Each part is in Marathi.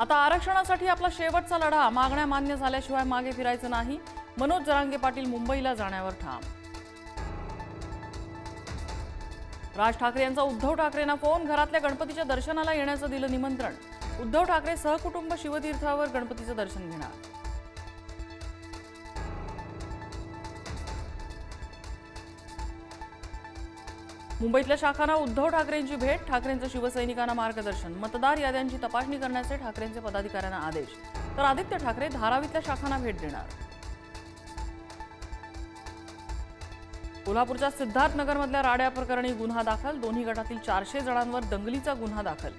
आता आरक्षणासाठी आपला शेवटचा लढा, मागण्या मान्य झाल्याशिवाय मागे फिरायचं नाही. मनोज जरांगे पाटील मुंबईला जाण्यावर ठाम. राज ठाकरे यांचा उद्धव ठाकरेंना फोन, घरातल्या गणपतीच्या दर्शनाला येण्याचं दिलं निमंत्रण. उद्धव ठाकरे सहकुटुंब शिवतीर्थावर गणपतीचं दर्शन घेणार. मुंबईतल्या शाखांना उद्धव ठाकरेंची भेट, ठाकरेंचं शिवसैनिकांना मार्गदर्शन. मतदार याद्यांची तपासणी करण्याचे ठाकरेंचे पदाधिकाऱ्यांना आदेश. तर आदित्य ठाकरे धारावीतल्या शाखांना भेट देणार. कोल्हापूरच्या सिद्धार्थनगरमधल्या राड्या प्रकरणी गुन्हा दाखल, दोन्ही गटातील 400 जणांवर दंगलीचा गुन्हा दाखल.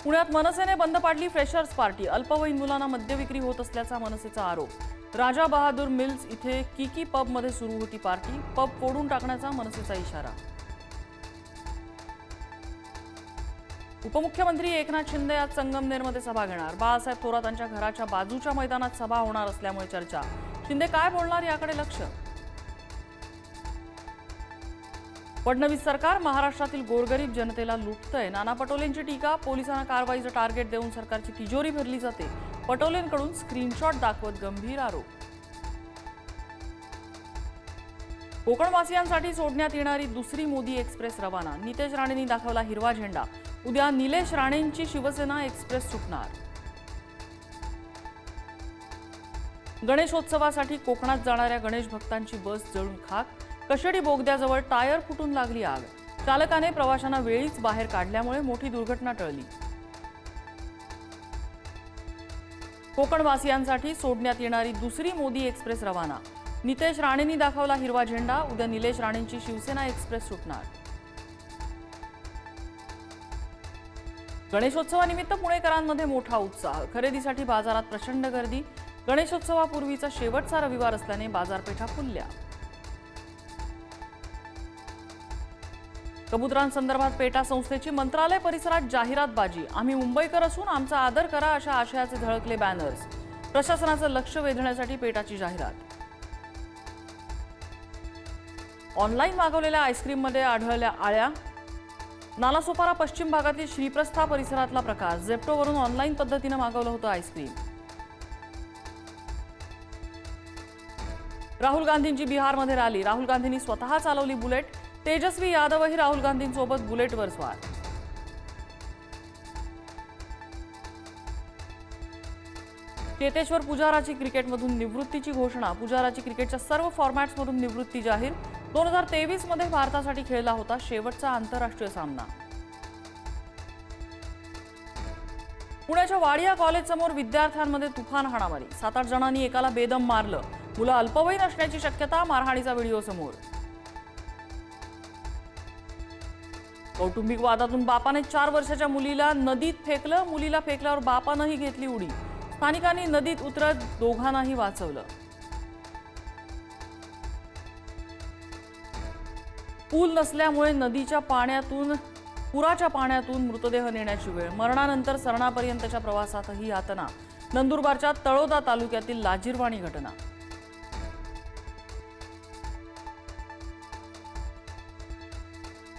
पुण्यात मनसेने बंद पाडली फ्रेशर्स पार्टी, अल्पवयीन मुलांना मद्यविक्री होत असल्याचा मनसेचा आरोप. राजा बहादूर मिल्स इथे किकी पब मध्ये सुरू होती पार्टी, पब फोडून टाकण्याचा मनसेचा इशारा. उपमुख्यमंत्री एकनाथ शिंदे आज संगमनेरमध्ये सभा घेणार. बाळासाहेब थोरातांच्या घराच्या बाजूच्या मैदानात सभा होणार असल्यामुळे चर्चा. शिंदे काय बोलणार याकडे लक्ष. फडणवीस सरकार महाराष्ट्रातील गोरगरीब जनतेला लुटतंय, नाना पटोलेंची टीका. पोलिसांना कारवाईचं टार्गेट देऊन सरकारची तिजोरी भरली जाते. पटोलेंकडून स्क्रीनशॉट दाखवत गंभीर आरोप. कोकणवासियांसाठी सोडण्यात येणारी दुसरी मोदी एक्सप्रेस रवाना, नितेश राणेंनी दाखवला हिरवा झेंडा. उद्या निलेश राणेंची शिवसेना एक्सप्रेस सुटणार. गणेशोत्सवासाठी कोकणात जाणाऱ्या गणेश भक्तांची बस जळून खाक. कशेडी बोगद्याजवळ टायर फुटून लागली आग. चालकाने प्रवाशांना वेळीच बाहेर काढल्यामुळे मोठी दुर्घटना टळली. कोकणवासियांसाठी सोडण्यात येणारी दुसरी मोदी एक्सप्रेस रवाना, नितेश राणेंनी दाखवला हिरवा झेंडा. उद्या निलेश राणेंची शिवसेना एक्सप्रेस सुटणार. गणेशोत्सवानिमित्त पुणेकरांमध्ये मोठा उत्साह, खरेदीसाठी बाजारात प्रचंड गर्दी. गणेशोत्सवापूर्वीचा शेवटचा रविवार असल्याने बाजारपेठा फुलल्या. कबुतरांसंदर्भात पेटा संस्थेची मंत्रालय परिसरात जाहिरातबाजी. आम्ही मुंबईकर असून आमचा आदर करा अशा आशयाचे झळकले बॅनर्स. प्रशासनाचं लक्ष वेधण्यासाठी पेटाची जाहिरात. ऑनलाईन मागवलेल्या आईस्क्रीममध्ये आढळल्या आळ्या. नालासोपारा पश्चिम भागातील श्रीप्रस्था परिसरातला प्रकार. झेप्टोवरून ऑनलाईन पद्धतीनं मागवलं होतं आईस्क्रीम. राहुल गांधींची बिहारमध्ये रॅली. राहुल गांधींनी स्वतः चालवली बुलेट. तेजस्वी यादवही राहुल गांधींसोबत बुलेटवर स्वार. चेतेश्वर पुजाराची क्रिकेटमधून निवृत्तीची घोषणा. पुजाराची क्रिकेटच्या सर्व फॉर्मॅट्समधून निवृत्ती जाहीर. 2023 मध्ये भारतासाठी खेळला होता शेवटचा आंतरराष्ट्रीय सामना. पुण्याच्या वाडिया कॉलेजसमोर विद्यार्थ्यांमध्ये तुफान हाणामारी. 7-8 जणांनी एकाला बेदम मारलं. मुलं अल्पवयीन असण्याची शक्यता. मारहाणीचा व्हिडिओ समोर. कौटुंबिक वादातून बापाने 4 वर्षाच्या मुलीला नदीत फेकलं. मुलीला फेकल्यावर बापानंही घेतली उडी. स्थानिकांनी नदीत उतरत दोघांनाही वाचवलं. पूल नसल्यामुळे पुराच्या पाण्यातून मृतदेह नेण्याची वेळ. मरणानंतर सरणापर्यंतच्या प्रवासातही यातना. नंदुरबारच्या तळोदा तालुक्यातील लाजिरवाणी घटना.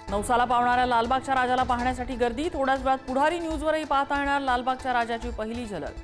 नवसाला पावणाऱ्या लालबागच्या राजाला पाहण्यासाठी गर्दी. थोड्याच वेळात पुढारी न्यूजवरही पाहता येणार लालबागच्या राजाची पहिली झलक.